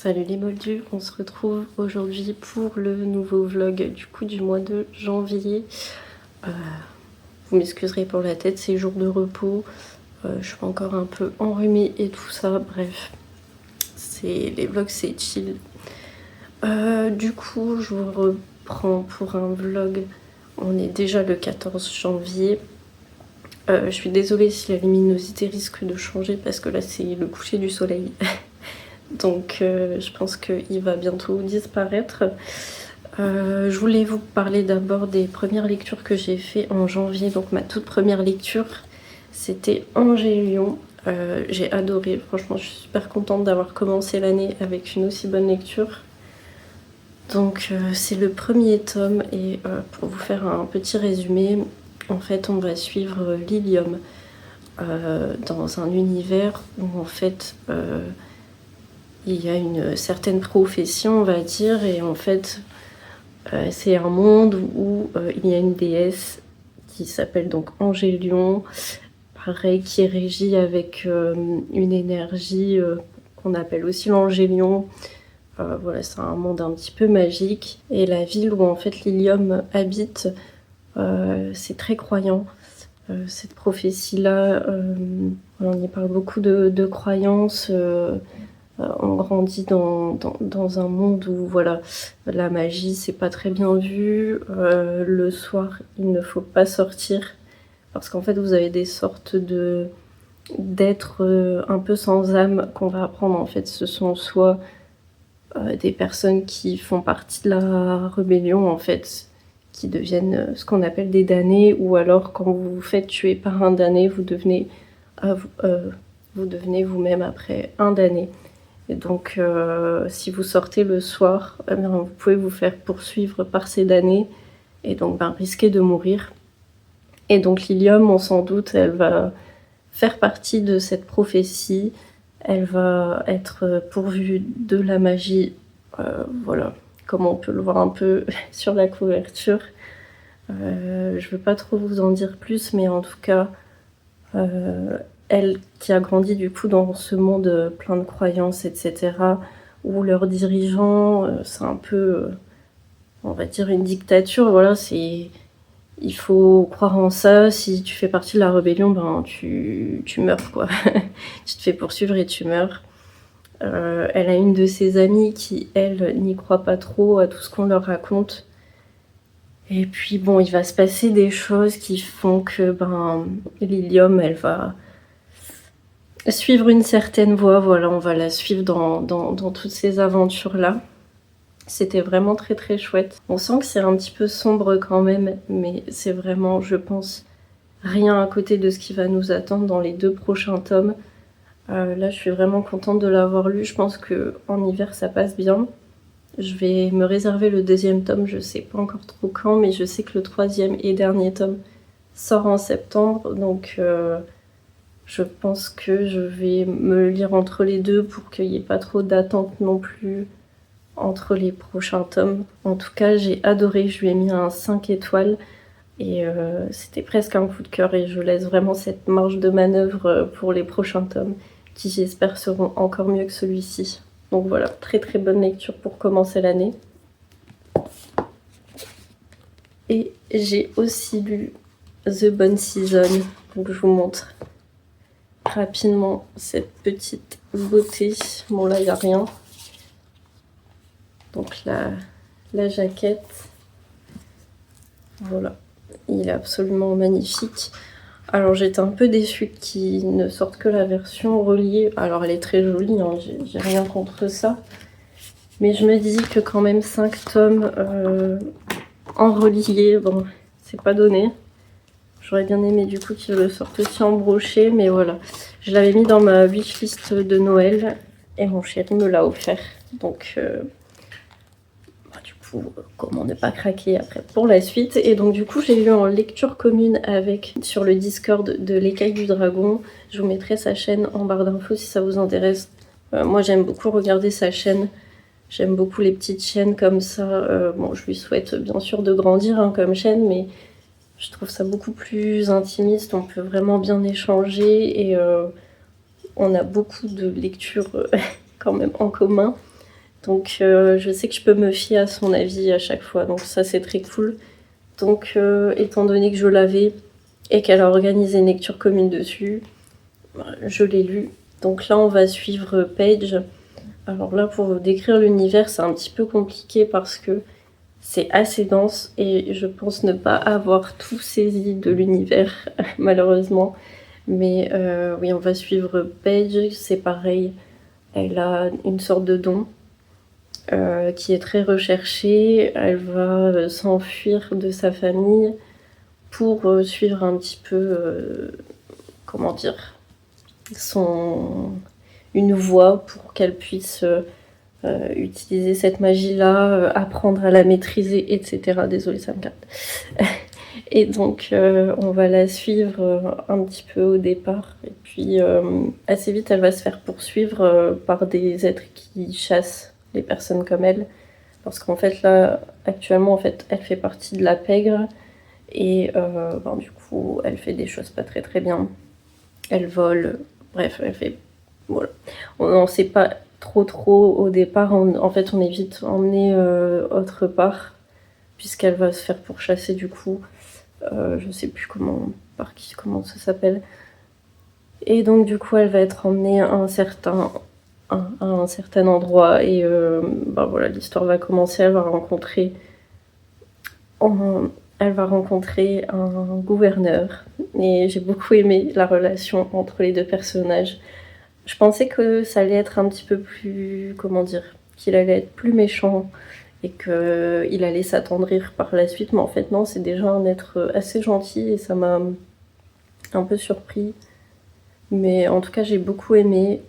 Salut les moldus, on se retrouve aujourd'hui pour le nouveau vlog du mois de janvier. Vous m'excuserez pour la tête, c'est jour de repos. Je suis encore un peu enrhumée et tout ça, bref. Les vlogs c'est chill. Du coup je vous reprends pour un vlog. On est déjà le 14 janvier. Je suis désolée si la luminosité risque de changer parce que là c'est le coucher du soleil. Donc je pense qu'il va bientôt disparaître. Je voulais vous parler d'abord des premières lectures que j'ai fait en janvier. Donc ma toute première lecture, c'était Angélion. J'ai adoré, franchement je suis super contente d'avoir commencé l'année avec une aussi bonne lecture. Donc c'est le premier tome et pour vous faire un petit résumé, en fait on va suivre Lilium dans un univers où en fait il y a une certaine prophétie, on va dire, et en fait, c'est un monde où il y a une déesse qui s'appelle donc Angélion, pareil, qui est régie avec une énergie qu'on appelle aussi l'Angélion. Voilà, c'est un monde un petit peu magique. Et la ville où en fait Lilium habite, c'est très croyant. Cette prophétie-là, on y parle beaucoup de croyances. On grandit dans un monde où voilà, la magie c'est pas très bien vu. Le soir il ne faut pas sortir parce qu'en fait vous avez des sortes d'êtres un peu sans âme qu'on va apprendre. En fait ce sont soit des personnes qui font partie de la rébellion en fait, qui deviennent ce qu'on appelle des damnés, ou alors quand vous vous faites tuer par un damné, vous devenez vous-même après un damné. Et donc, si vous sortez le soir, eh bien, vous pouvez vous faire poursuivre par ces damnés et donc risquer de mourir. Et donc Lilium, on s'en doute, elle va faire partie de cette prophétie. Elle va être pourvue de la magie, voilà, comme on peut le voir un peu sur la couverture. Je veux pas trop vous en dire plus, mais en tout cas, elle qui a grandi du coup dans ce monde plein de croyances, etc., où leurs dirigeants, c'est un peu, on va dire, une dictature. Voilà, il faut croire en ça. Si tu fais partie de la rébellion, ben tu meurs, quoi. Tu te fais poursuivre et tu meurs. Elle a une de ses amies qui, elle, n'y croit pas trop à tout ce qu'on leur raconte. Et puis bon, il va se passer des choses qui font que Lilium, elle va suivre une certaine voie. Voilà, on va la suivre dans toutes ces aventures-là. C'était vraiment très très chouette. On sent que c'est un petit peu sombre quand même, mais c'est vraiment, je pense, rien à côté de ce qui va nous attendre dans les 2 prochains tomes. Là, je suis vraiment contente de l'avoir lu. Je pense qu'en hiver, ça passe bien. Je vais me réserver le 2e tome, je sais pas encore trop quand, mais je sais que le 3e et dernier tome sort en septembre, donc je pense que je vais me lire entre les deux pour qu'il n'y ait pas trop d'attente non plus entre les prochains tomes. En tout cas, j'ai adoré, je lui ai mis un 5 étoiles et c'était presque un coup de cœur, et je laisse vraiment cette marge de manœuvre pour les prochains tomes qui, j'espère, seront encore mieux que celui-ci. Donc voilà, très très bonne lecture pour commencer l'année. Et j'ai aussi lu The Bonne Season, donc je vous montre rapidement cette petite beauté. Bon là il n'y a rien. Donc la jaquette, voilà, il est absolument magnifique. Alors j'étais un peu déçue qu'il ne sorte que la version reliée. Alors elle est très jolie, hein, j'ai rien contre ça. Mais je me dis que quand même 5 tomes en relié, bon, c'est pas donné. J'aurais bien aimé du coup qu'il le sorte aussi en brochet, mais voilà. Je l'avais mis dans ma wishlist de Noël et mon chéri me l'a offert. Donc du coup, comment ne pas craquer après pour la suite. Et donc du coup, j'ai lu en lecture commune sur le Discord de l'Écaille du Dragon. Je vous mettrai sa chaîne en barre d'infos si ça vous intéresse. Moi, j'aime beaucoup regarder sa chaîne. J'aime beaucoup les petites chaînes comme ça. Bon, je lui souhaite bien sûr de grandir comme chaîne, mais je trouve ça beaucoup plus intimiste. On peut vraiment bien échanger et on a beaucoup de lectures quand même en commun. Donc je sais que je peux me fier à son avis à chaque fois, donc ça c'est très cool. Donc étant donné que je l'avais et qu'elle a organisé une lecture commune dessus, je l'ai lu. Donc là on va suivre Paige. Alors là pour vous décrire l'univers c'est un petit peu compliqué parce que c'est assez dense et je pense ne pas avoir tout saisi de l'univers malheureusement. Mais oui, on va suivre Paige, c'est pareil. Elle a une sorte de don qui est très recherché. Elle va s'enfuir de sa famille pour suivre un petit peu, comment dire, une voie pour qu'elle puisse utiliser cette magie-là, apprendre à la maîtriser, etc. Désolée, ça me capte. Et donc, on va la suivre un petit peu au départ. Et puis, assez vite, elle va se faire poursuivre par des êtres qui chassent les personnes comme elle. Parce qu'en fait, là, actuellement, en fait, elle fait partie de la pègre. Et du coup, elle fait des choses pas très très bien. Elle vole. Bref, elle fait... Voilà. On n'en sait pas trop au départ. En fait, on est vite emmené autre part. Puisqu'elle va se faire pourchasser du coup. Je sais plus comment ça s'appelle. Et donc du coup elle va être emmenée à un certain endroit et voilà, l'histoire va commencer. Elle va rencontrer un gouverneur et j'ai beaucoup aimé la relation entre les deux personnages. Je pensais que ça allait être un petit peu plus, comment dire, qu'il allait être plus méchant et qu'il allait s'attendrir par la suite, mais en fait non, c'est déjà un être assez gentil et ça m'a un peu surpris. Mais en tout cas, j'ai beaucoup aimé.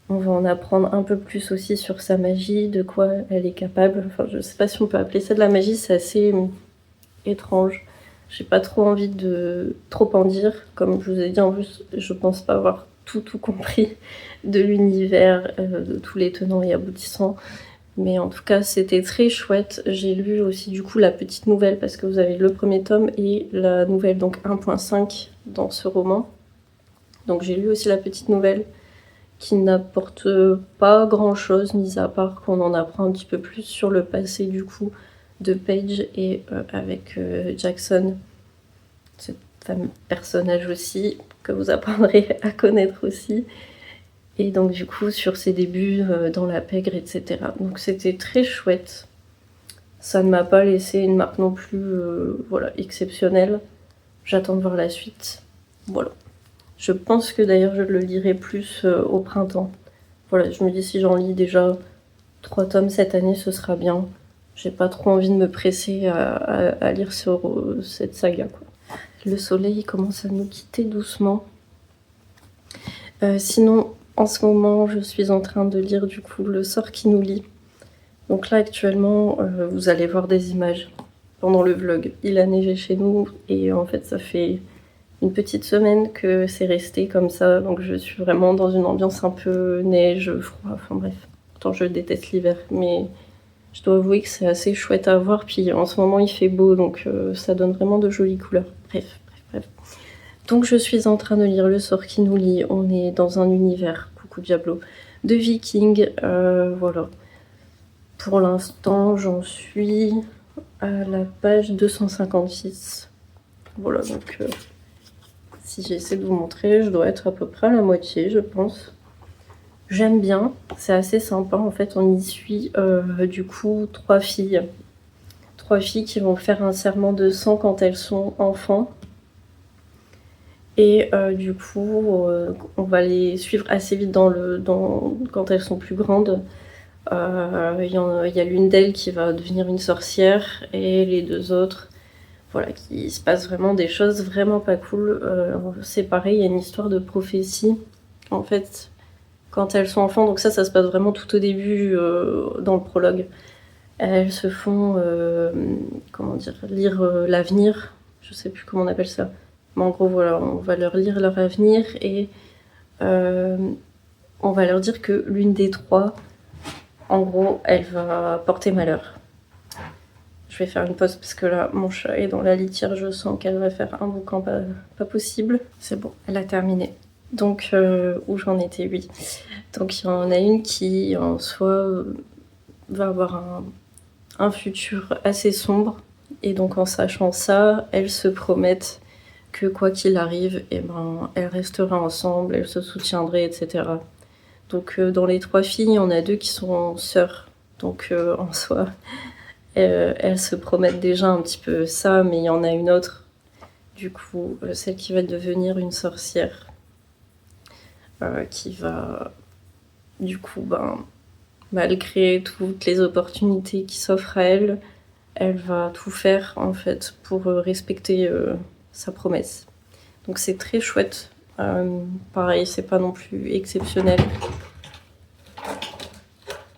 On va en apprendre un peu plus aussi sur sa magie, de quoi elle est capable. Enfin, je sais pas si on peut appeler ça de la magie, c'est assez étrange. J'ai pas trop envie de trop en dire. Comme je vous ai dit, en plus, je pense pas avoir tout compris de l'univers, de tous les tenants et aboutissants. Mais en tout cas, c'était très chouette. J'ai lu aussi du coup la petite nouvelle parce que vous avez le premier tome et la nouvelle donc 1.5 dans ce roman. Donc j'ai lu aussi la petite nouvelle qui n'apporte pas grand-chose, mis à part qu'on en apprend un petit peu plus sur le passé du coup de Paige et avec Jackson, ce fameux personnage aussi que vous apprendrez à connaître aussi. Et donc du coup sur ses débuts dans la pègre, etc. Donc c'était très chouette. Ça ne m'a pas laissé une marque non plus exceptionnelle. J'attends de voir la suite. Voilà. Je pense que d'ailleurs je le lirai plus au printemps. Voilà, je me dis si j'en lis déjà 3 tomes cette année, ce sera bien. J'ai pas trop envie de me presser à lire cette saga, quoi. Le soleil commence à nous quitter doucement. Sinon, en ce moment, je suis en train de lire du coup Le sort qui nous lie. Donc là, actuellement, vous allez voir des images pendant le vlog. Il a neigé chez nous et en fait, ça fait une petite semaine que c'est resté comme ça. Donc je suis vraiment dans une ambiance un peu neige, froid, enfin bref. Pourtant, je déteste l'hiver, mais je dois avouer que c'est assez chouette à voir. Puis en ce moment, il fait beau, donc ça donne vraiment de jolies couleurs. Bref. Donc je suis en train de lire Le sort qui nous lie. On est dans un univers, coucou Diablo, de vikings. Voilà. Pour l'instant, j'en suis à la page 256. Voilà, donc si j'essaie de vous montrer, je dois être à peu près à la moitié, je pense. J'aime bien, c'est assez sympa. En fait, on y suit du coup 3 filles. 3 filles qui vont faire un serment de sang quand elles sont enfants. Et du coup, on va les suivre assez vite quand elles sont plus grandes. Il y a l'une d'elles qui va devenir une sorcière et les 2 autres, voilà, qui se passe vraiment des choses vraiment pas cool. C'est pareil, il y a une histoire de prophétie. En fait, quand elles sont enfants, donc ça se passe vraiment tout au début dans le prologue. Elles se font, lire l'avenir. Je sais plus comment on appelle ça. Mais en gros, voilà, on va leur lire leur avenir et on va leur dire que l'une des 3, en gros, elle va porter malheur. Je vais faire une pause parce que là, mon chat est dans la litière. Je sens qu'elle va faire un boucan pas possible. C'est bon, elle a terminé. Donc, où j'en étais, oui. Donc il y en a une qui, en soi, va avoir un futur assez sombre. Et donc en sachant ça, elles se promettent que quoi qu'il arrive, eh ben, elles resteraient ensemble, elles se soutiendraient, etc. Donc dans les 3 filles, il y en a 2 qui sont sœurs. Donc en soi, elles se promettent déjà un petit peu ça, mais il y en a une autre, du coup, celle qui va devenir une sorcière, qui va, du coup, malgré toutes les opportunités qui s'offrent à elle, elle va tout faire en fait pour respecter sa promesse. Donc c'est très chouette. Pareil, c'est pas non plus exceptionnel.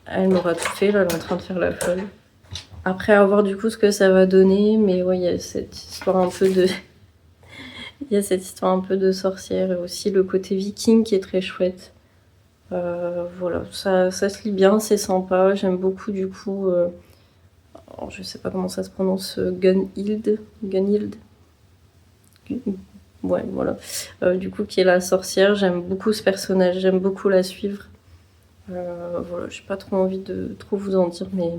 Elle m'aura tout fait, là, elle est en train de faire la folle. Après, à voir du coup ce que ça va donner, mais ouais, il y a cette histoire un peu de... Il y a cette histoire un peu de sorcière et aussi le côté viking qui est très chouette. Voilà, ça se lit bien, c'est sympa. J'aime beaucoup du coup... alors, je sais pas comment ça se prononce, Gunhild. Ouais, voilà. Du coup, qui est la sorcière. J'aime beaucoup ce personnage, j'aime beaucoup la suivre. Voilà, j'ai pas trop envie de trop vous en dire, mais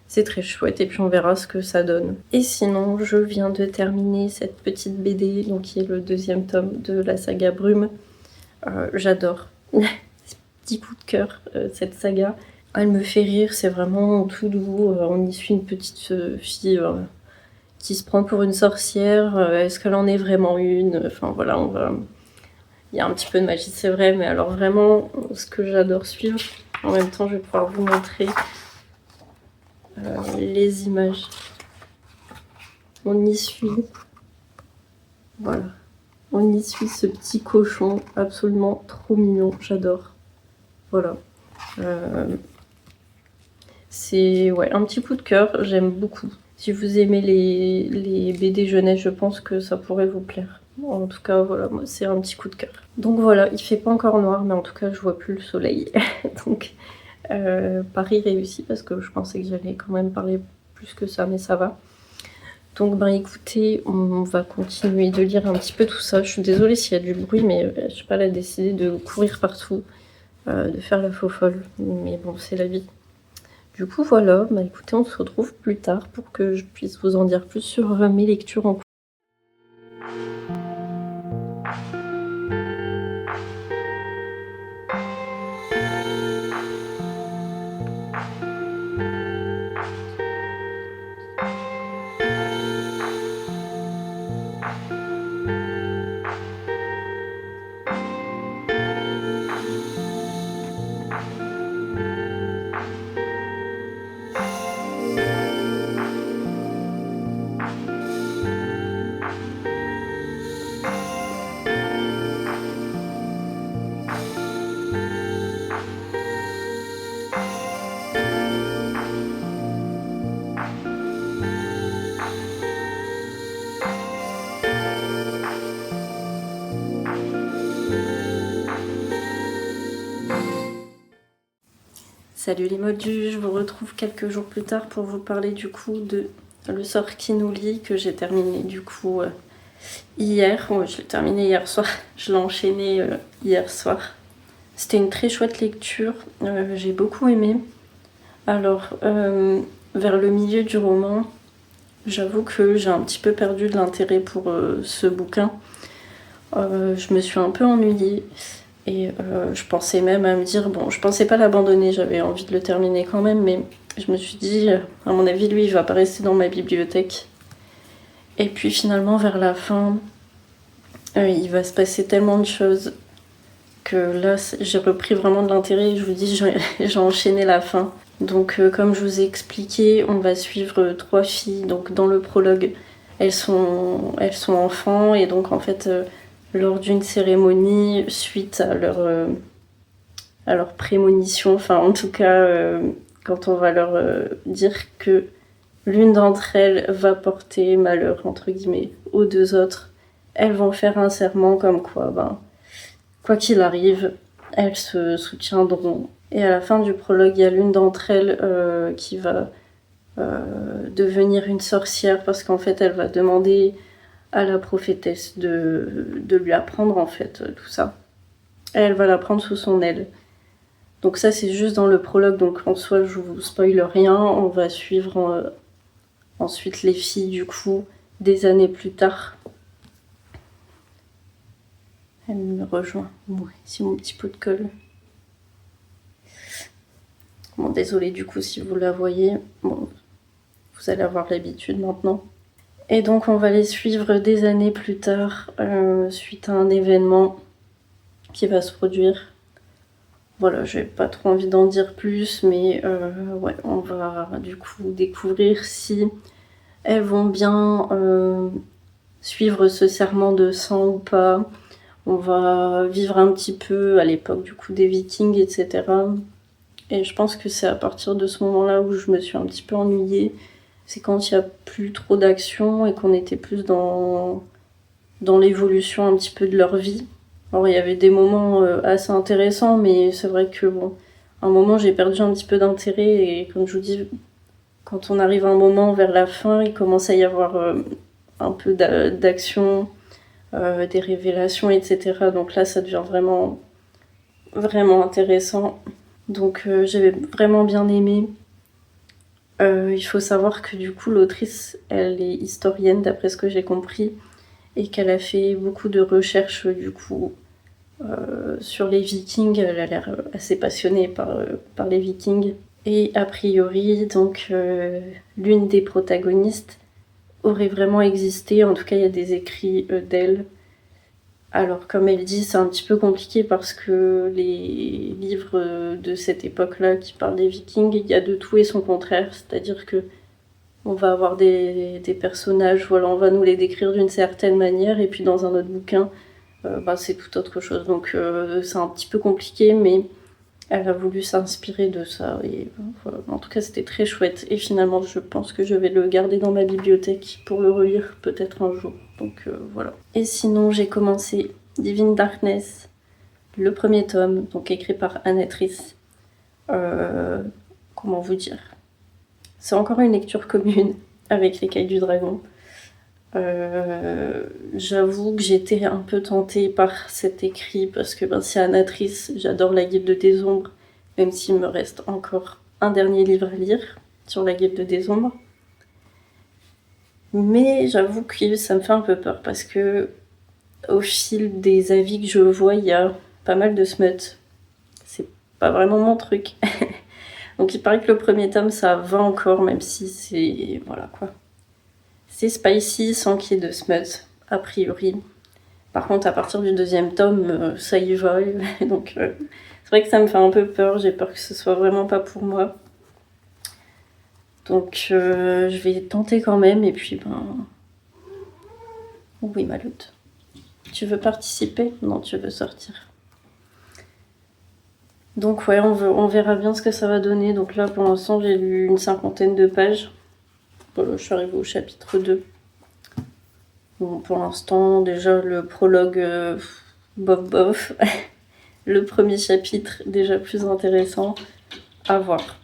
c'est très chouette et puis on verra ce que ça donne. Et sinon, je viens de terminer cette petite BD, donc qui est le 2e tome de la saga Brume. J'adore. Petit coup de cœur, cette saga. Elle me fait rire, c'est vraiment tout doux. On y suit une petite fille qui se prend pour une sorcière. Est-ce qu'elle en est vraiment une? Enfin voilà, on va... Il y a un petit peu de magie, c'est vrai, mais alors vraiment, ce que j'adore suivre, en même temps, je vais pouvoir vous montrer les images. On y suit, voilà, on y suit ce petit cochon absolument trop mignon, j'adore. Voilà. C'est ouais, un petit coup de cœur, j'aime beaucoup. Si vous aimez les BD jeunesse, je pense que ça pourrait vous plaire. En tout cas, voilà, moi c'est un petit coup de cœur. Donc voilà, il fait pas encore noir, mais en tout cas, je vois plus le soleil. Donc, pari réussi, parce que je pensais que j'allais quand même parler plus que ça, mais ça va. Donc, écoutez, on va continuer de lire un petit peu tout ça. Je suis désolée s'il y a du bruit, mais je sais pas, elle a décidé de courir partout, de faire la faux folle. Mais bon, c'est la vie. Du coup, voilà, écoutez, on se retrouve plus tard pour que je puisse vous en dire plus sur mes lectures en cours. Salut les moldus, je vous retrouve quelques jours plus tard pour vous parler du coup de Le sort qui nous lie, que j'ai terminé du coup hier. Ouais, je l'ai terminé hier soir, je l'ai enchaîné hier soir. C'était une très chouette lecture, j'ai beaucoup aimé. Alors, vers le milieu du roman, j'avoue que j'ai un petit peu perdu de l'intérêt pour ce bouquin. Je me suis un peu ennuyée. Et je pensais même à me dire, bon, je pensais pas l'abandonner, j'avais envie de le terminer quand même, mais je me suis dit, à mon avis, lui, il va pas rester dans ma bibliothèque. Et puis finalement, vers la fin, il va se passer tellement de choses que là, j'ai repris vraiment de l'intérêt. Je vous dis, j'ai enchaîné la fin. Donc, comme je vous ai expliqué, on va suivre 3 filles. Donc, dans le prologue, elles sont enfants, et donc en fait... lors d'une cérémonie, suite à leur prémonition, enfin en tout cas quand on va leur dire que l'une d'entre elles va porter malheur entre guillemets aux 2 autres, elles vont faire un serment comme quoi, quoi qu'il arrive, elles se soutiendront. Et à la fin du prologue, il y a l'une d'entre elles qui va devenir une sorcière parce qu'en fait elle va demander à la prophétesse de lui apprendre en fait tout ça. elle va la prendre sous son aile. Donc ça c'est juste dans le prologue, donc en soi je vous spoil rien, on va suivre ensuite les filles du coup des années plus tard. Elle me rejoint, ouais, c'est mon petit pot de colle. Bon, désolée du coup si vous la voyez, bon, vous allez avoir l'habitude maintenant. Et donc on va les suivre des années plus tard, suite à un événement qui va se produire. Voilà, j'ai pas trop envie d'en dire plus, mais ouais, on va du coup découvrir si elles vont bien suivre ce serment de sang ou pas. On va vivre un petit peu à l'époque du coup des Vikings, etc. Et je pense que c'est à partir de ce moment-là où je me suis un petit peu ennuyée. C'est quand il n'y a plus trop d'action et qu'on était plus dans l'évolution un petit peu de leur vie. Alors il y avait des moments assez intéressants, mais c'est vrai que bon, à un moment j'ai perdu un petit peu d'intérêt et comme je vous dis, quand on arrive à un moment vers la fin, il commence à y avoir un peu d'action, des révélations, etc. Donc là ça devient vraiment, vraiment intéressant. Donc j'avais vraiment bien aimé. Il faut savoir que du coup l'autrice, elle est historienne d'après ce que j'ai compris et qu'elle a fait beaucoup de recherches du coup sur les Vikings. Elle a l'air assez passionnée par les Vikings. Et a priori, donc l'une des protagonistes aurait vraiment existé. En tout cas, il y a des écrits d'elle. Alors, comme elle dit, c'est un petit peu compliqué parce que les livres de cette époque-là qui parlent des Vikings, il y a de tout et son contraire. C'est-à-dire que on va avoir des personnages, voilà, on va nous les décrire d'une certaine manière, et puis dans un autre bouquin, c'est tout autre chose. Donc c'est un petit peu compliqué, mais elle a voulu s'inspirer de ça. Et voilà. En tout cas, c'était très chouette. Et finalement, je pense que je vais le garder dans ma bibliothèque pour le relire peut-être un jour. Donc voilà. Et sinon, j'ai commencé Divine Darkness, le premier tome, donc écrit par Anatrice. Comment vous dire ? C'est encore une lecture commune avec l'Écaille du Dragon. J'avoue que j'étais un peu tentée par cet écrit parce que c'est Anatrice, j'adore la Guilde des Ombres, même s'il me reste encore un dernier livre à lire sur la Guilde des Ombres. Mais j'avoue que ça me fait un peu peur parce que au fil des avis que je vois, il y a pas mal de smut. C'est pas vraiment mon truc. Donc il paraît que le premier tome ça va encore, même si c'est... voilà quoi. C'est spicy sans qu'il y ait de smut, a priori. Par contre, à partir du deuxième tome, ça y va. Donc, c'est vrai que ça me fait un peu peur. J'ai peur que ce soit vraiment pas pour moi. Donc, je vais tenter quand même. Et puis, oui, Maloute. Tu veux participer ? Non, tu veux sortir. Donc, ouais, on verra bien ce que ça va donner. Donc là, pour l'instant, j'ai lu une 50aine de pages. Voilà, je suis arrivée au chapitre 2. Bon, pour l'instant, déjà, le prologue, bof. Le premier chapitre, déjà plus intéressant. À voir.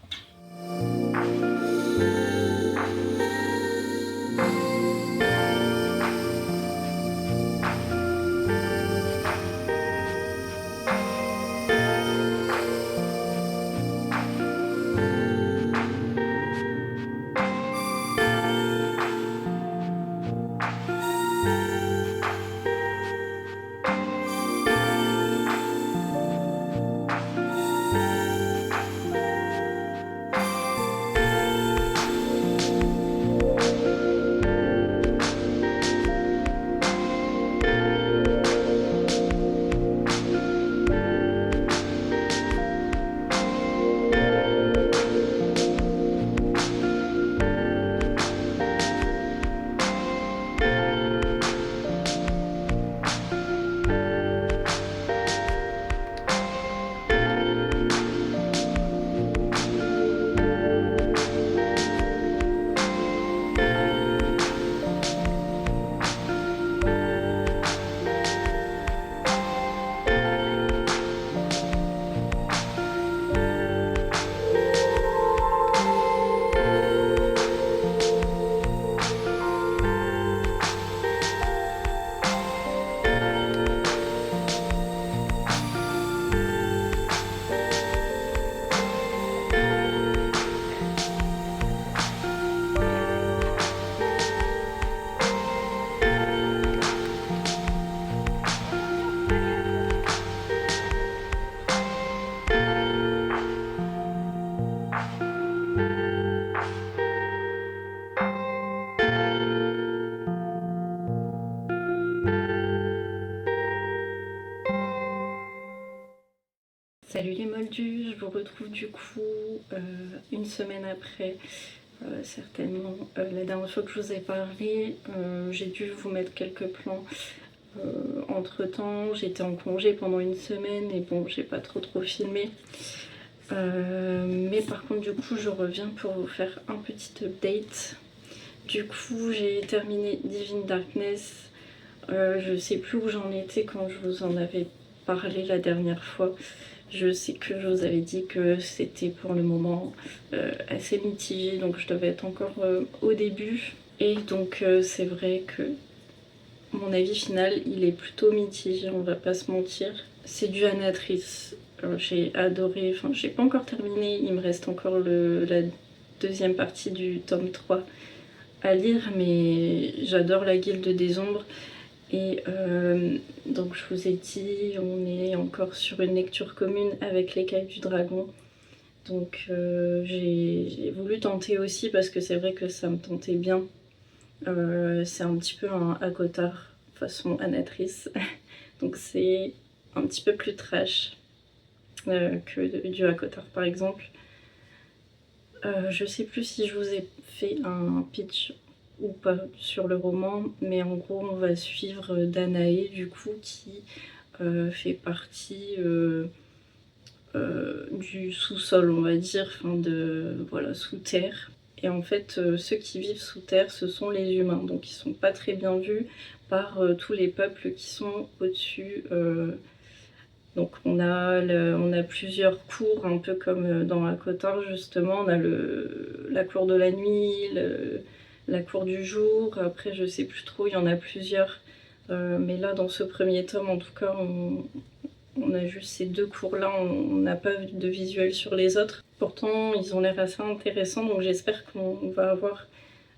Salut les moldus, je vous retrouve du coup une semaine après, certainement la dernière fois que je vous ai parlé. J'ai dû vous mettre quelques plans entre temps. J'étais en congé pendant une semaine et bon, j'ai pas trop filmé. Mais par contre du coup je reviens pour vous faire un petit update. Du coup j'ai terminé Divine Darkness. Je sais plus où j'en étais quand je vous en avais parlé la dernière fois. Je sais que je vous avais dit que c'était pour le moment assez mitigé, donc je devais être encore au début. Et donc c'est vrai que mon avis final il est plutôt mitigé, on va pas se mentir. C'est du Anatrice. J'ai adoré, enfin j'ai pas encore terminé, il me reste encore la deuxième partie du tome 3 à lire, mais j'adore la Guilde des Ombres. Et donc je vous ai dit, on est encore sur une lecture commune avec l'écaille du dragon. Donc j'ai voulu tenter aussi parce que c'est vrai que ça me tentait bien. C'est un petit peu un Akotard façon Anatrice. Donc c'est un petit peu plus trash que du Akotard par exemple. Je sais plus si je vous ai fait un pitch ou pas sur le roman, mais en gros on va suivre Danae du coup qui fait partie du sous-sol, on va dire, enfin de voilà, sous terre. Et en fait ceux qui vivent sous terre ce sont les humains, donc ils sont pas très bien vus par tous les peuples qui sont au-dessus. Donc on a plusieurs cours, un peu comme dans Akotar justement. On a la cour de la nuit, la cour du jour, après je sais plus trop, il y en a plusieurs. Mais là dans ce premier tome en tout cas on a juste ces deux cours-là, on n'a pas de visuel sur les autres. Pourtant ils ont l'air assez intéressants, donc j'espère qu'on va avoir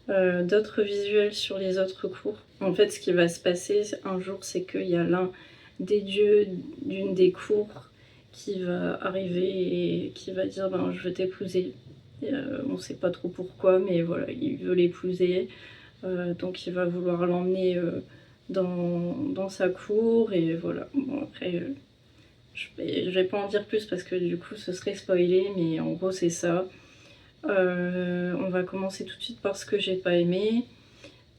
d'autres visuels sur les autres cours. En fait ce qui va se passer un jour c'est qu'il y a l'un des dieux d'une des cours qui va arriver et qui va dire ben, je veux t'épouser. On sait pas trop pourquoi, mais voilà, il veut l'épouser. Donc il va vouloir l'emmener dans sa cour et voilà. Bon après je vais pas en dire plus parce que du coup ce serait spoilé, mais en gros c'est ça. On va commencer tout de suite par ce que j'ai pas aimé.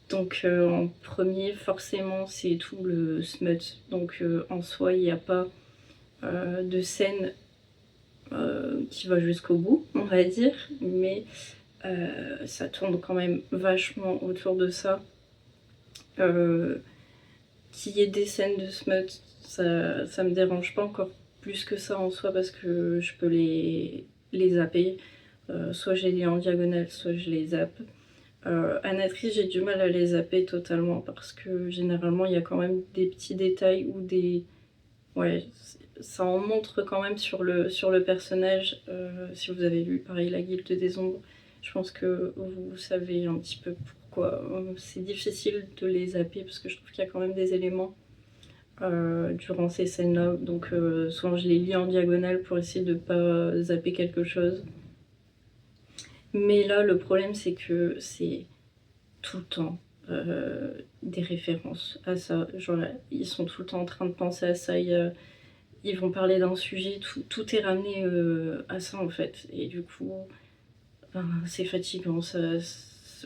Donc en premier forcément c'est tout le smut, donc en soi il n'y a pas de scène qui va jusqu'au bout on va dire, mais ça tourne quand même vachement autour de ça. Qu'il y ait des scènes de smut ça me dérange pas encore plus que ça en soi parce que je peux les zapper, soit je les lis en diagonale soit je les zappe. Anatrice, j'ai du mal à les zapper totalement parce que généralement il y a quand même des petits détails ou des... Ouais, ça en montre quand même sur le personnage. Si vous avez lu pareil La Guilde des Ombres, je pense que vous savez un petit peu pourquoi. C'est difficile de les zapper parce que je trouve qu'il y a quand même des éléments durant ces scènes-là. Donc souvent je les lis en diagonale pour essayer de pas zapper quelque chose. Mais là, le problème, c'est que c'est tout le temps des références à ça. Genre, ils sont tout le temps en train de penser à ça. Ils vont parler d'un sujet, tout est ramené à ça, en fait. Et du coup, ben, c'est fatigant.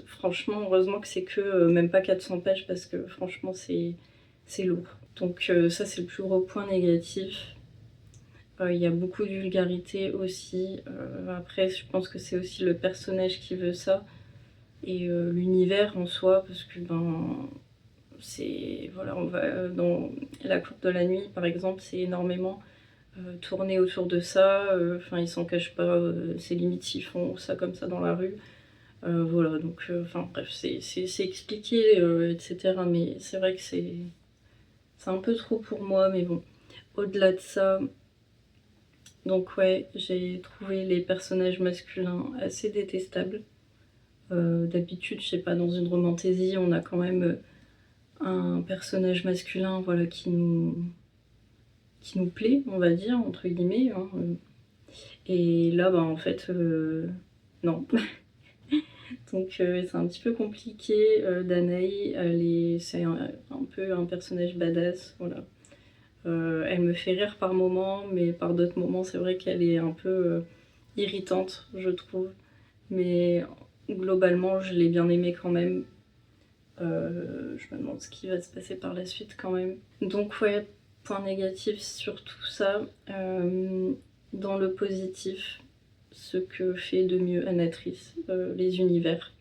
Franchement, heureusement que c'est que même pas 400 pages, parce que franchement, c'est lourd. Donc ça, c'est le plus gros point négatif. Il y a beaucoup de vulgarité aussi. Après, je pense que c'est aussi le personnage qui veut ça. Et l'univers en soi, parce que ben c'est... Voilà, on va dans la cour de la nuit par exemple, c'est énormément tourné autour de ça. Enfin, ils s'en cachent pas, c'est limite ils font ça comme ça dans la rue. Voilà, donc enfin bref, c'est expliqué, etc. Mais c'est vrai que c'est un peu trop pour moi, mais bon. Au-delà de ça, donc ouais, j'ai trouvé les personnages masculins assez détestables. D'habitude, je sais pas, dans une romantaisie, on a quand même un personnage masculin voilà, qui nous plaît, on va dire, entre guillemets. Hein. Et là, bah, en fait, non. Donc c'est un petit peu compliqué. Danae, c'est un peu un personnage badass, voilà. Elle me fait rire par moments, mais par d'autres moments c'est vrai qu'elle est un peu irritante, je trouve. Mais globalement je l'ai bien aimée quand même. Je me demande ce qui va se passer par la suite quand même. Donc ouais, point négatif sur tout ça. Dans le positif, ce que fait de mieux Anatrice, les univers.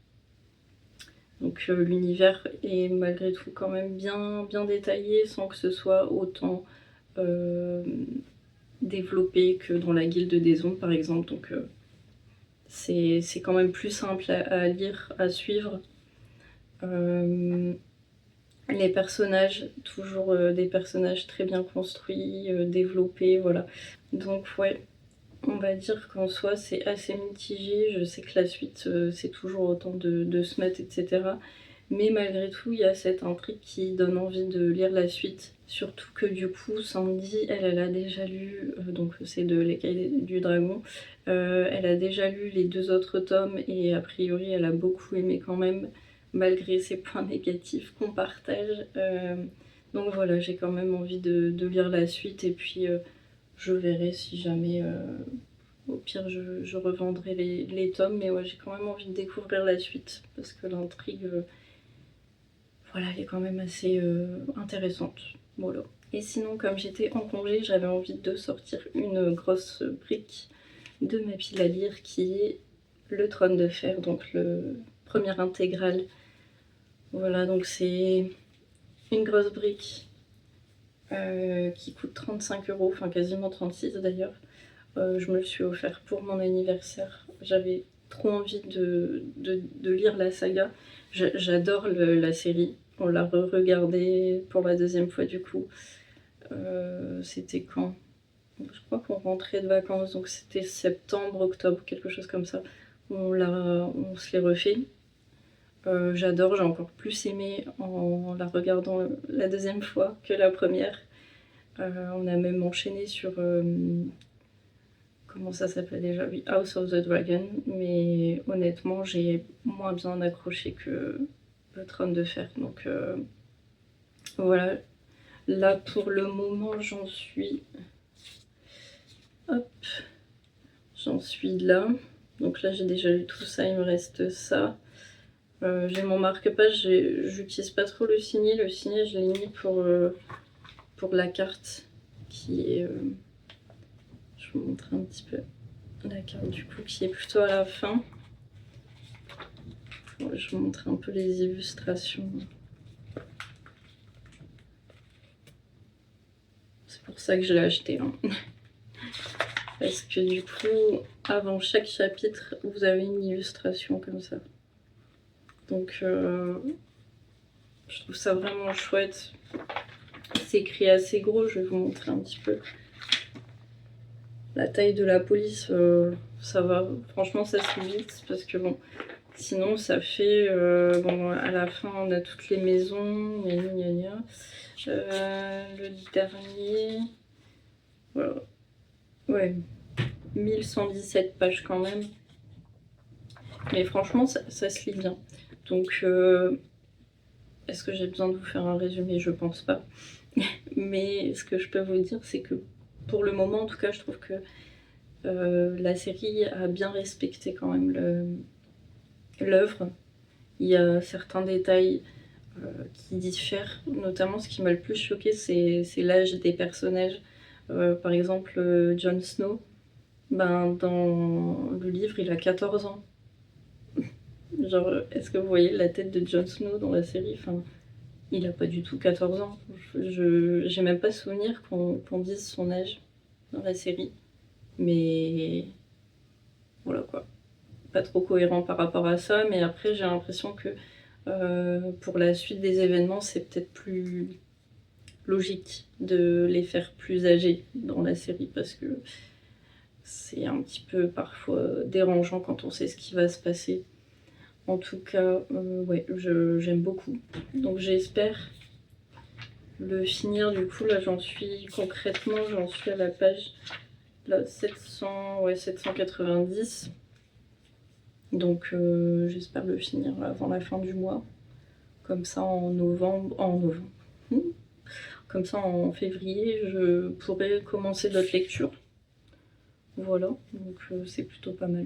Donc l'univers est malgré tout quand même bien détaillé sans que ce soit autant développé que dans la Guilde des Ombres par exemple. Donc c'est quand même plus simple à lire, à suivre. Les personnages, toujours des personnages très bien construits, développés, voilà. Donc ouais, on va dire qu'en soi c'est assez mitigé. Je sais que la suite c'est toujours autant de smut, etc. Mais malgré tout, il y a cette intrigue qui donne envie de lire la suite. Surtout que du coup, Sandy, elle a déjà lu, donc c'est de l'Écaille du Dragon, elle a déjà lu les 2 autres tomes et a priori elle a beaucoup aimé quand même, malgré ses points négatifs qu'on partage. Donc voilà, j'ai quand même envie de lire la suite et puis je verrai si jamais... au pire, je revendrai les tomes, mais ouais, j'ai quand même envie de découvrir la suite parce que l'intrigue... voilà, elle est quand même assez intéressante. Voilà. Et sinon, comme j'étais en congé, j'avais envie de sortir une grosse brique de ma pile à lire qui est le Trône de Fer, donc le premier intégral. Voilà, donc c'est une grosse brique qui coûte 35 €, enfin quasiment 36 d'ailleurs. Je me le suis offert pour mon anniversaire. J'avais trop envie de lire la saga. J'adore la série. On l'a re-regardée pour la 2e fois du coup. C'était quand? Je crois qu'on rentrait de vacances, donc c'était septembre, octobre, quelque chose comme ça. On se l'est refait. J'adore, j'ai encore plus aimé en la regardant la 2e fois que la première. On a même enchaîné sur... comment ça s'appelle déjà? Oui, House of the Dragon, mais honnêtement j'ai moins bien accroché que le Trône de Fer. Donc voilà, là pour le moment j'en suis... Hop, j'en suis là. Donc là j'ai déjà lu tout ça, il me reste ça. J'ai mon marque-page, j'utilise pas trop le signet. Le signet je l'ai mis pour la carte qui est... je vous montre un petit peu la carte du coup qui est plutôt à la fin. Je vous montre un peu les illustrations. C'est pour ça que je l'ai acheté. Hein. Parce que du coup, avant chaque chapitre, vous avez une illustration comme ça. Donc, je trouve ça vraiment chouette. C'est écrit assez gros, je vais vous montrer un petit peu. La taille de la police, ça va. Franchement, ça se lit vite parce que bon, sinon ça fait... bon, à la fin, on a toutes les maisons, gna gna gna. Le dernier... Voilà. Ouais, 1117 pages quand même. Mais franchement, ça se lit bien. Donc, est-ce que j'ai besoin de vous faire un résumé? Je pense pas. Mais ce que je peux vous dire, c'est que pour le moment, en tout cas, je trouve que la série a bien respecté quand même l'œuvre. Il y a certains détails qui diffèrent. Notamment, ce qui m'a le plus choqué, c'est l'âge des personnages. Par exemple, Jon Snow, ben, dans le livre, il a 14 ans. Genre, est-ce que vous voyez la tête de Jon Snow dans la série? Enfin, il a pas du tout 14 ans. J'ai même pas souvenir qu'on dise son âge dans la série. Mais voilà quoi. Pas trop cohérent par rapport à ça. Mais après, j'ai l'impression que pour la suite des événements, c'est peut-être plus logique de les faire plus âgés dans la série. Parce que c'est un petit peu parfois dérangeant quand on sait ce qui va se passer. En tout cas, ouais, j'aime beaucoup. Donc j'espère le finir. Du coup, là, j'en suis concrètement, j'en suis à la page là, 700, ouais, 790. Donc j'espère le finir avant la fin du mois. Comme ça en novembre. Comme ça en février, je pourrais commencer d'autres lectures. Voilà, donc c'est plutôt pas mal.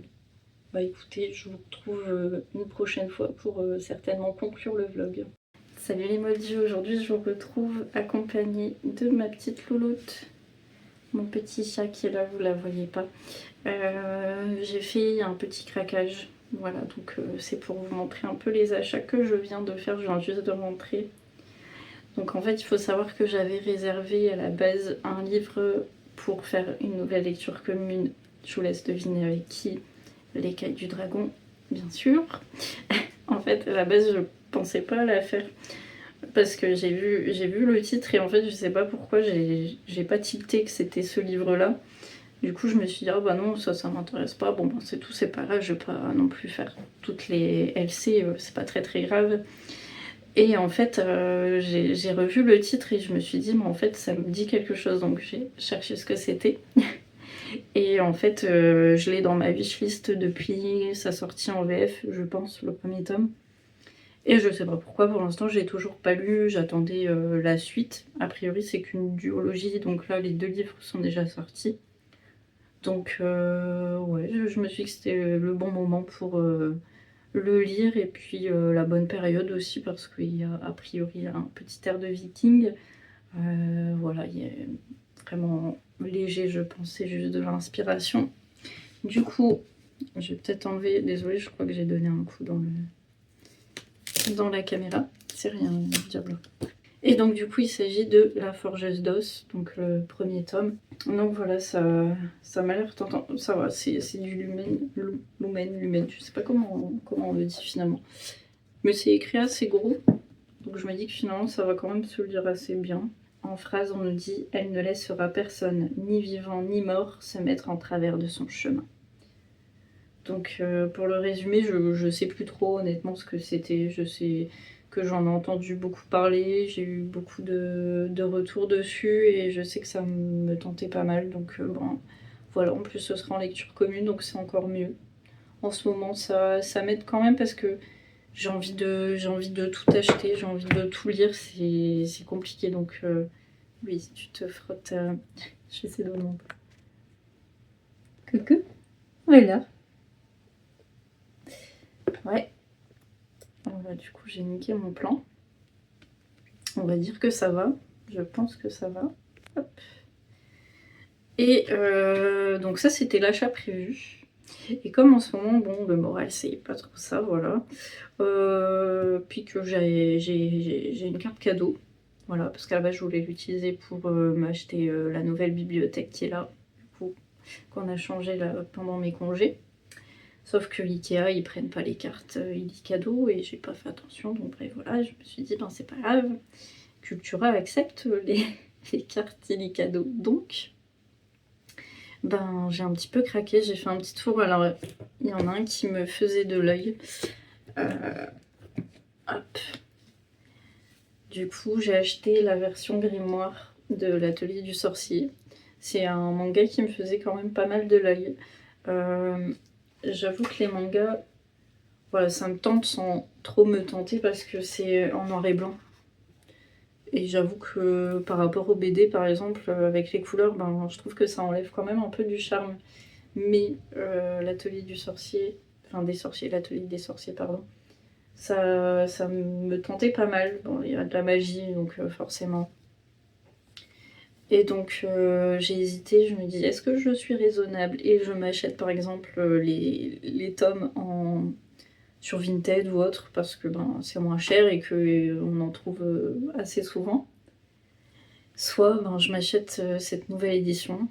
Bah écoutez, je vous retrouve une prochaine fois pour certainement conclure le vlog. Salut les maudits, aujourd'hui je vous retrouve accompagnée de ma petite louloute. Mon petit chat qui est là, vous la voyez pas. J'ai fait un petit craquage. Voilà, donc c'est pour vous montrer un peu les achats que je viens de faire. Je viens juste de rentrer. Donc en fait, il faut savoir que j'avais réservé à la base un livre pour faire une nouvelle lecture commune. Je vous laisse deviner avec qui. L'écaille du dragon, bien sûr. En fait, à la base, je pensais pas la faire. Parce que j'ai vu le titre et en fait, je sais pas pourquoi, j'ai pas tilté que c'était ce livre-là. Du coup, je me suis dit, ah bah non, ça m'intéresse pas. Bon, ben, c'est tout, c'est pas grave, je vais pas non plus faire toutes les LC, c'est pas très très grave. Et en fait, j'ai revu le titre et je me suis dit, mais en fait, ça me dit quelque chose. Donc, j'ai cherché ce que c'était. Et en fait, je l'ai dans ma wishlist depuis sa sortie en VF, je pense, le premier tome. Et je sais pas pourquoi, pour l'instant, j'ai toujours pas lu. J'attendais la suite. A priori, c'est qu'une duologie, donc là, les 2 livres sont déjà sortis. Donc ouais, je me suis dit que c'était le bon moment pour le lire et puis la bonne période aussi parce qu'il y a a priori un petit air de viking. Voilà, il est vraiment léger, je pense, c'est juste de l'inspiration. Du coup, je vais peut-être enlever, désolée, je crois que j'ai donné un coup dans la caméra. C'est rien, diable. Et donc du coup il s'agit de La Forgeuse d'Os, donc le premier tome. Donc voilà, ça m'a l'air tentant, ça va, c'est du lumen, je sais pas comment on le dit finalement. Mais c'est écrit assez gros, donc je me dis que finalement ça va quand même se lire assez bien. En phrase on nous dit « Elle ne laissera personne, ni vivant ni mort, se mettre en travers de son chemin ». Donc pour le résumé, je sais plus trop honnêtement ce que c'était, je sais que j'en ai entendu beaucoup parler, j'ai eu beaucoup de retours dessus et je sais que ça me tentait pas mal, donc bon voilà, en plus ce sera en lecture commune donc c'est encore mieux. En ce moment ça m'aide quand même parce que j'ai envie de tout acheter, j'ai envie de tout lire, c'est compliqué donc oui, si tu te frottes, j'essaie de non. Coucou, voilà. Ouais. Du coup, j'ai niqué mon plan. On va dire que ça va. Je pense que ça va. Hop. Et donc ça, c'était l'achat prévu. Et comme en ce moment, bon, le moral, c'est pas trop ça, voilà. Puis que j'ai une carte cadeau. Voilà, parce qu'à la base, je voulais l'utiliser pour m'acheter la nouvelle bibliothèque qui est là. Du coup, qu'on a changé là, pendant mes congés. Sauf que l'Ikea, ils prennent pas les cartes cadeaux et j'ai pas fait attention. Donc bref, voilà, je me suis dit, ben c'est pas grave. Cultura accepte les cartes cadeaux. Donc, ben j'ai un petit peu craqué, j'ai fait un petit tour. Alors, il y en a un qui me faisait de l'œil. Hop. Du coup, j'ai acheté la version grimoire de l'Atelier du Sorcier. C'est un manga qui me faisait quand même pas mal de l'œil. J'avoue que les mangas, voilà, ça me tente sans trop me tenter parce que c'est en noir et blanc. Et j'avoue que par rapport au BD par exemple, avec les couleurs, ben, je trouve que ça enlève quand même un peu du charme. Mais l'atelier du sorcier, enfin des sorciers, l'atelier des sorciers, pardon, ça me tentait pas mal. Bon, il y a de la magie, donc forcément. Et donc j'ai hésité, je me dis est-ce que je suis raisonnable et je m'achète par exemple les tomes sur Vinted ou autre parce que ben, c'est moins cher et qu'on en trouve assez souvent. Soit ben, je m'achète cette nouvelle édition.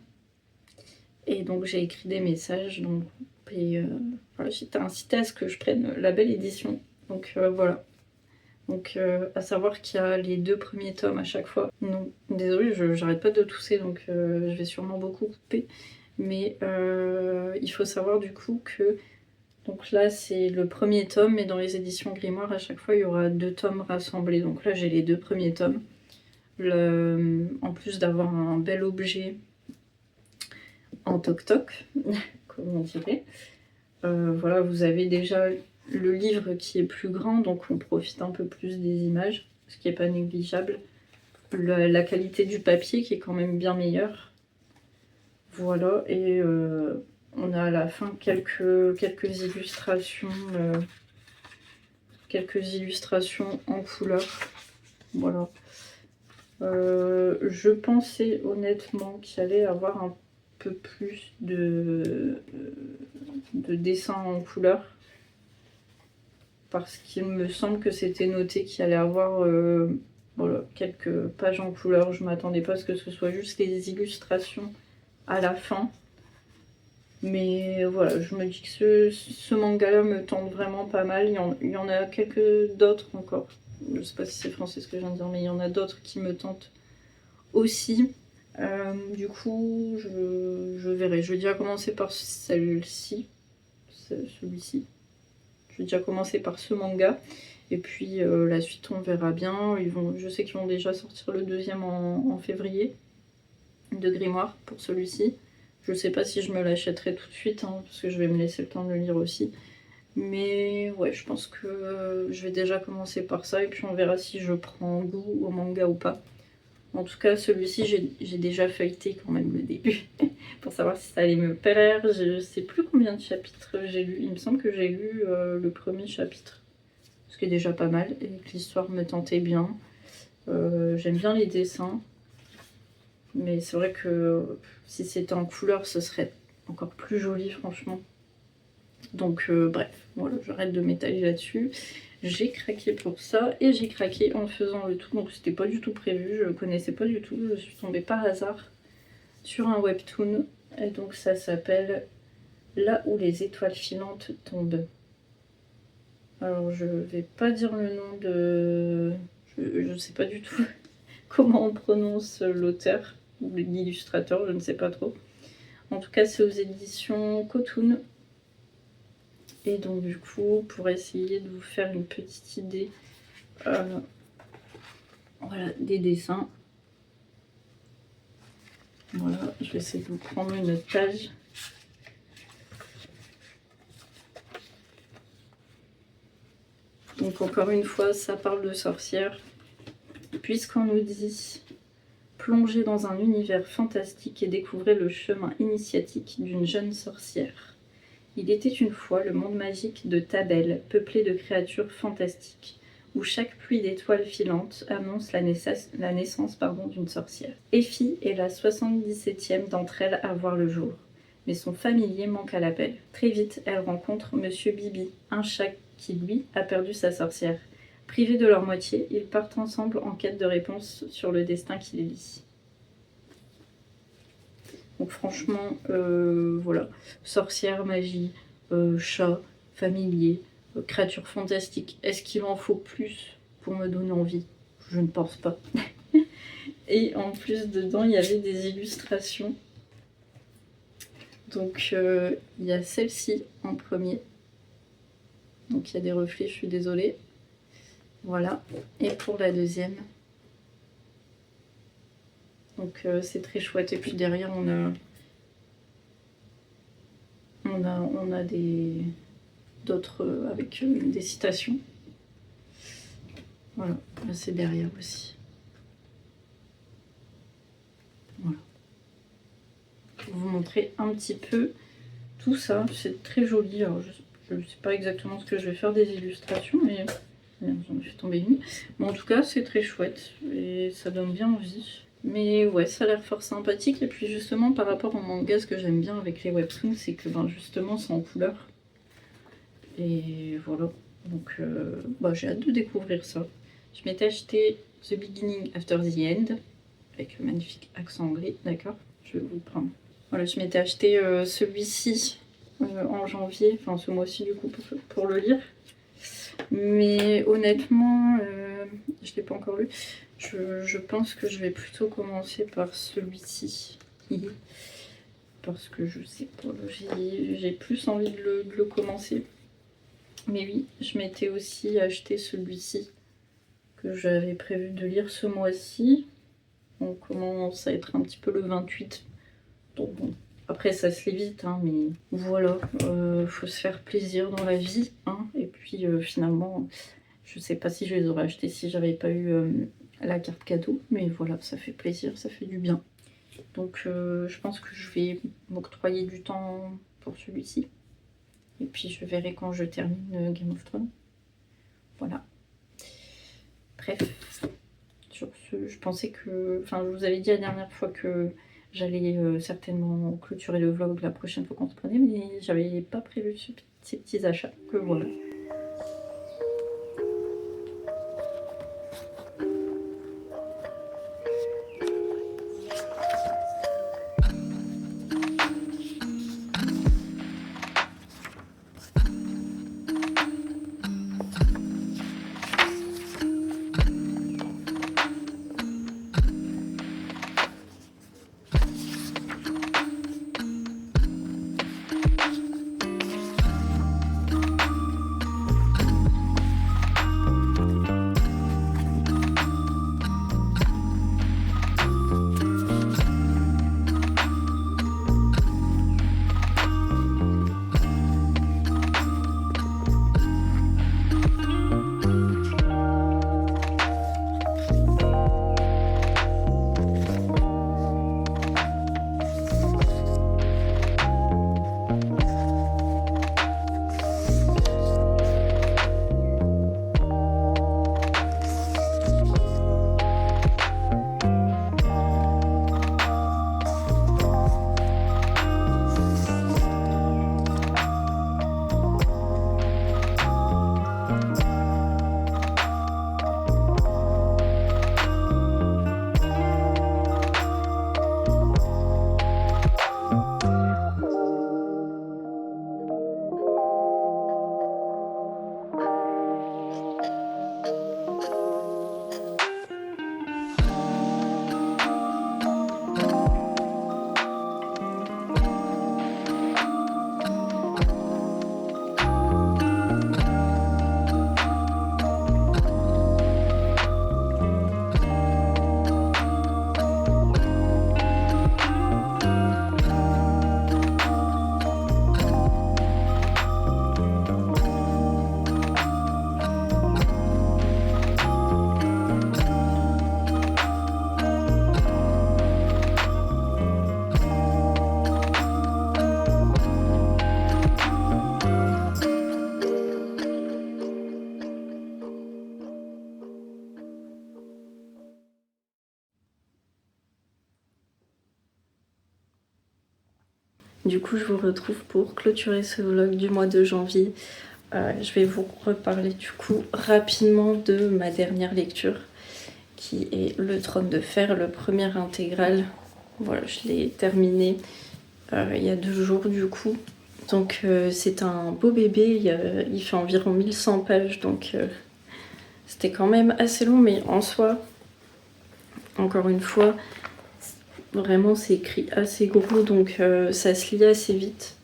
Et donc j'ai écrit des messages. Donc, et voilà, j'étais incitée à ce que je prenne la belle édition. Donc voilà. Donc à savoir qu'il y a les 2 premiers tomes à chaque fois. Non, désolée, j'arrête pas de tousser donc je vais sûrement beaucoup couper. Mais il faut savoir du coup que donc là c'est le premier tome, mais dans les éditions Grimoire à chaque fois il y aura 2 tomes rassemblés. Donc là j'ai les 2 premiers tomes. En plus d'avoir un bel objet en toc-toc, comme on dirait. Voilà, vous avez déjà le livre qui est plus grand, donc on profite un peu plus des images, ce qui n'est pas négligeable. La qualité du papier qui est quand même bien meilleure. Voilà, et on a à la fin quelques illustrations en couleur. Voilà. Je pensais honnêtement qu'il allait avoir un peu plus de dessins en couleur. Parce qu'il me semble que c'était noté qu'il allait avoir voilà, quelques pages en couleur. Je m'attendais pas à ce que ce soit juste les illustrations à la fin. Mais voilà, je me dis que ce manga-là me tente vraiment pas mal. Il y en a quelques d'autres encore. Je sais pas si c'est français ce que je viens de dire, mais il y en a d'autres qui me tentent aussi. Du coup, je verrai. Je vais déjà commencer par celui-ci. Je vais déjà commencer par ce manga. Et puis la suite, on verra bien. Je sais qu'ils vont déjà sortir le deuxième en février de Grimoire pour celui-ci. Je sais pas si je me l'achèterai tout de suite, hein, parce que je vais me laisser le temps de le lire aussi. Mais ouais, je pense que je vais déjà commencer par ça. Et puis on verra si je prends goût au manga ou pas. En tout cas, celui-ci, j'ai déjà feuilleté quand même le début pour savoir si ça allait me plaire. Je sais plus combien de chapitres j'ai lu. Il me semble que j'ai lu le premier chapitre, ce qui est déjà pas mal, et que l'histoire me tentait bien. J'aime bien les dessins, mais c'est vrai que si c'était en couleur, ce serait encore plus joli, franchement. Donc bref, voilà, j'arrête de m'étaler là-dessus. J'ai craqué pour ça et j'ai craqué en faisant le tout. Donc c'était pas du tout prévu, je le connaissais pas du tout. Je suis tombée par hasard sur un webtoon. Et donc ça s'appelle Là où les étoiles filantes tombent. Alors je vais pas dire le nom de... Je sais pas du tout comment on prononce l'auteur ou l'illustrateur, je ne sais pas trop. En tout cas c'est aux éditions Cotoon. Et donc du coup, pour essayer de vous faire une petite idée voilà, des dessins. Voilà, je vais essayer de vous prendre une page. Donc encore une fois, ça parle de sorcières. Puisqu'on nous dit plonger dans un univers fantastique et découvrir le chemin initiatique d'une jeune sorcière. Il était une fois le monde magique de Tabel, peuplé de créatures fantastiques, où chaque pluie d'étoiles filantes annonce la naissance d'une sorcière. Effie est la 77e d'entre elles à voir le jour, mais son familier manque à l'appel. Très vite, elle rencontre Monsieur Bibi, un chat qui, lui, a perdu sa sorcière. Privés de leur moitié, ils partent ensemble en quête de réponses sur le destin qui les lie. Donc franchement, voilà, sorcière, magie, chat, familier, créature fantastique. Est-ce qu'il en faut plus pour me donner envie? Je ne pense pas. Et en plus, dedans, il y avait des illustrations. Donc, il y a celle-ci en premier. Donc, il y a des reflets, je suis désolée. Voilà. Et pour la deuxième. Donc, c'est très chouette. Et puis derrière, on a d'autres avec des citations. Voilà, là c'est derrière aussi. Voilà. Je vais vous montrer un petit peu tout ça. C'est très joli. Alors je ne sais pas exactement ce que je vais faire des illustrations, mais j'en ai fait tomber une. Mais en tout cas, c'est très chouette et ça donne bien envie. Mais ouais, ça a l'air fort sympathique. Et puis justement, par rapport au manga, ce que j'aime bien avec les webtoons, c'est que justement, c'est en couleur. Et voilà. Donc j'ai hâte de découvrir ça. Je m'étais acheté The Beginning After the End, avec le magnifique accent anglais, d'accord? Je vais vous le prendre. Voilà, je m'étais acheté celui-ci en janvier, enfin ce mois-ci du coup, pour le lire. Mais honnêtement, je ne l'ai pas encore lu. Je pense que je vais plutôt commencer par celui-ci. Parce que je sais pas, j'ai plus envie de le commencer. Mais oui, je m'étais aussi acheté celui-ci que j'avais prévu de lire ce mois-ci. On commence à être un petit peu le 28. Donc bon, Après ça se lit vite, hein, mais voilà, faut se faire plaisir dans la vie, hein. Et puis finalement, je sais pas si je les aurais achetés si j'avais pas eu la carte cadeau, mais voilà, ça fait plaisir, ça fait du bien. Donc je pense que je vais m'octroyer du temps pour celui-ci. Et puis je verrai quand je termine Game of Thrones. Voilà. Bref, sur ce, je pensais que... Enfin, je vous avais dit la dernière fois que j'allais certainement clôturer le vlog la prochaine fois qu'on se prenait, mais j'avais pas prévu ces petits achats, que voilà. Du coup, je vous retrouve pour clôturer ce vlog du mois de janvier. Je vais vous reparler du coup rapidement de ma dernière lecture, qui est Le Trône de Fer, le premier intégral. Voilà, je l'ai terminé il y a 2 jours du coup. Donc c'est un beau bébé, il fait environ 1100 pages, donc c'était quand même assez long, mais en soi, encore une fois, vraiment c'est écrit assez gros, donc ça se lit assez vite.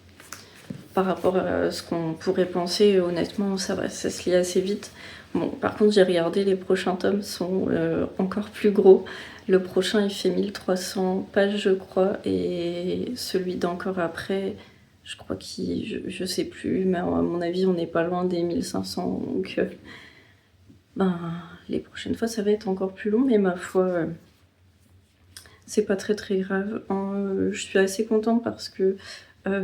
Par rapport à ce qu'on pourrait penser, honnêtement, ça va, ça se lit assez vite. Bon, par contre, j'ai regardé, les prochains tomes sont encore plus gros. Le prochain, il fait 1300 pages, je crois, et celui d'encore après, je crois qu'il... Je sais plus, mais à mon avis, on n'est pas loin des 1500, donc... ben, les prochaines fois, ça va être encore plus long, mais ma foi... c'est pas très très grave. Je suis assez contente parce que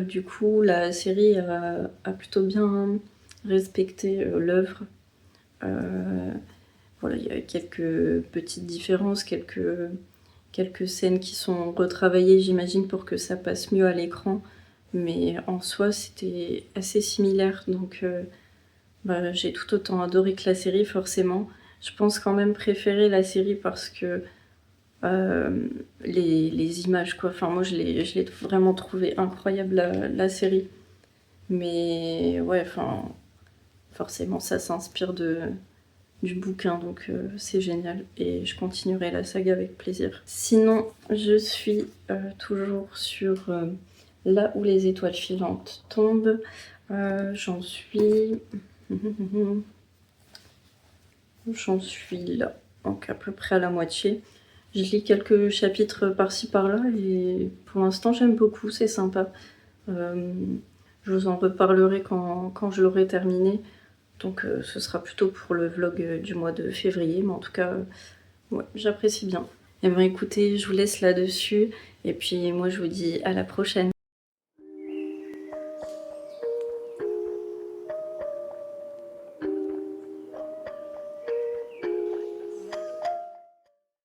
du coup la série a plutôt bien respecté l'œuvre. Voilà, il y a quelques petites différences, quelques scènes qui sont retravaillées, j'imagine, pour que ça passe mieux à l'écran. Mais en soi, c'était assez similaire, donc j'ai tout autant adoré que la série, forcément. Je pense quand même préférer la série parce que les images, quoi. Enfin, moi, je l'ai vraiment trouvé incroyable, la série. Mais ouais, enfin, forcément, ça s'inspire du bouquin, donc c'est génial. Et je continuerai la saga avec plaisir. Sinon, je suis toujours sur Là où les étoiles filantes tombent. J'en suis... J'en suis là, donc à peu près à la moitié. Je lis quelques chapitres par-ci par-là et pour l'instant j'aime beaucoup, c'est sympa. Je vous en reparlerai quand je l'aurai terminé. Donc ce sera plutôt pour le vlog du mois de février, mais en tout cas, ouais, j'apprécie bien. Et bien écoutez, je vous laisse là-dessus, et puis moi je vous dis à la prochaine.